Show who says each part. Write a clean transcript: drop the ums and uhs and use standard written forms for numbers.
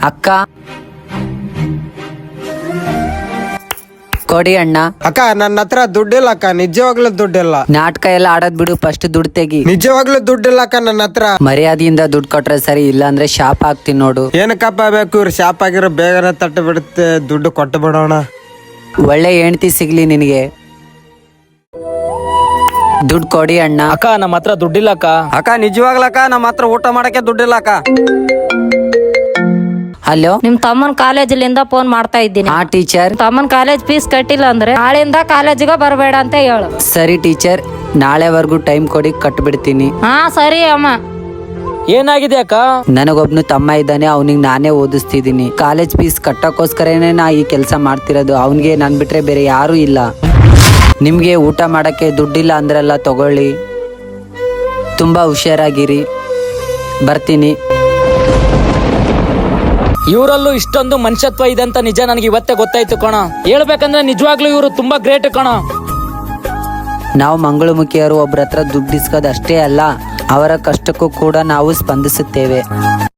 Speaker 1: ಅಕ್ಕ ಕೊಡಿ ಅಣ್ಣ.
Speaker 2: ಅಕ್ಕ ನನ್ನ ಹತ್ರ ದುಡ್ಡಿಲ್ಲ ಅಕ್ಕ, ನಿಜವಾಗ್ಲೂ ದುಡ್ಡಿಲ್ಲ.
Speaker 1: ನಾಟಕ ಎಲ್ಲ ಆಡೋದ್ ಬಿಡು, ಫಸ್ಟ್ ದುಡ್ಡು ತೆಗಿ.
Speaker 2: ನಿಜವಾಗ್ಲೂ ದುಡ್ಡಿಲ್ಲ ಅಕ್ಕ ನನ್ನ ಹತ್ರ.
Speaker 1: ಮರ್ಯಾದೆಯಿಂದ ದುಡ್ಡು ಕೊಟ್ರೆ ಸರಿ, ಇಲ್ಲ ಅಂದ್ರೆ ಶಾಪ್ ಹಾಕ್ತೀನಿ ನೋಡು.
Speaker 2: ಏನಕ್ಕಪ್ಪ ಬೇಕು? ಇವ್ರು ಶಾಪ್ ಆಗಿರೋ ಬೇಗನೆ ತಟ್ಟು ಬಿಡುತ್ತೆ, ದುಡ್ಡು ಕೊಟ್ಟು ಬಿಡೋಣ.
Speaker 1: ಒಳ್ಳೆ ಹೆಂಡತಿ ಸಿಗ್ಲಿ ನಿನಗೆ. ದುಡ್ಡು ಕೊಡಿ ಅಣ್ಣ.
Speaker 3: ಅಕ್ಕ ನಮ್ಮ ಹತ್ರ ದುಡ್ಡಿಲ್ಲ ಅಕ್ಕ.
Speaker 4: ಅಕ್ಕ ನಿಜವಾಗ್ಲಕ್ಕ ನಮ್ಮ ಹತ್ರ ಊಟ ಮಾಡಕ್ಕೆ ದುಡ್ಡಿಲ್ಲ ಅಕ್ಕ.
Speaker 1: ಹಲೋ,
Speaker 5: ನಿಮ್ ತಮ್ಮನ್ ಕಾಲೇಜಿಲಿಂದ ಫೋನ್ ಮಾಡ್ತಾ ಇದ್ದೀನಿ.
Speaker 1: ಹಾ ಟೀಚರ್.
Speaker 5: ತಮ್ಮನ್ ಕಾಲೇಜ್ ಫೀಸ್ ಕಟ್ಟಿಲ್ಲ ಅಂದ್ರೆ ನಾಳೆಯಿಂದ ಕಾಲೇಜಿಗೆ ಬರಬೇಡ ಅಂತ ಹೇಳು.
Speaker 1: ಸರಿ ಟೀಚರ್, ನಾಳೆವರೆಗೂ ಟೈಮ್ ಕೊಡಿ, ಕಟ್ಬಿಡ್ತೀನಿ.
Speaker 5: ಹಾ ಸರಿ ಅಮ್ಮ.
Speaker 3: ಏನಾಗಿದೆ ಅಕ್ಕ?
Speaker 1: ನನಗೊಬ್ನು ತಮ್ಮ ಇದ್ದಾನೆ, ಅವನಿಗೆ ನಾನೇ ಓದಿಸ್ತಿದ್ದೀನಿ. ಕಾಲೇಜ್ ಫೀಸ್ ಕಟ್ಟಕ್ಕೋಸ್ಕರನೇ ನಾ ಈ ಕೆಲಸ ಮಾಡ್ತಿರೋದು. ಅವನಿಗೆ ನನ್ ಬಿಟ್ರೆ ಬೇರೆ ಯಾರೂ ಇಲ್ಲ. ನಿಮ್ಗೆ ಊಟ ಮಾಡಕ್ಕೆ ದುಡ್ಡಿಲ್ಲ ಅಂದ್ರಲ್ಲ, ತಗೊಳ್ಳಿ. ತುಂಬಾ ಹುಷಾರಾಗಿರಿ, ಬರ್ತೀನಿ.
Speaker 3: ಇವರಲ್ಲೂ ಇಷ್ಟೊಂದು ಮನುಷ್ಯತ್ವ ಇದೆ ಅಂತ ನಿಜ ನನಗೆ ಇವತ್ತೇ ಗೊತ್ತಾಯ್ತು ಕಣ. ಹೇಳ್ಬೇಕಂದ್ರೆ ನಿಜವಾಗ್ಲೂ ಇವರು ತುಂಬಾ ಗ್ರೇಟ್ ಕಣ.
Speaker 1: ನಾವು ಮಂಗಳಮುಖಿಯರು ಒಬ್ರ ಹತ್ರ ದುಡ್ಡು ಇಸ್ಕೋದು ಅಷ್ಟೇ ಅಲ್ಲ, ಅವರ ಕಷ್ಟಕ್ಕೂ ಕೂಡ ನಾವು ಸ್ಪಂದಿಸುತ್ತೇವೆ.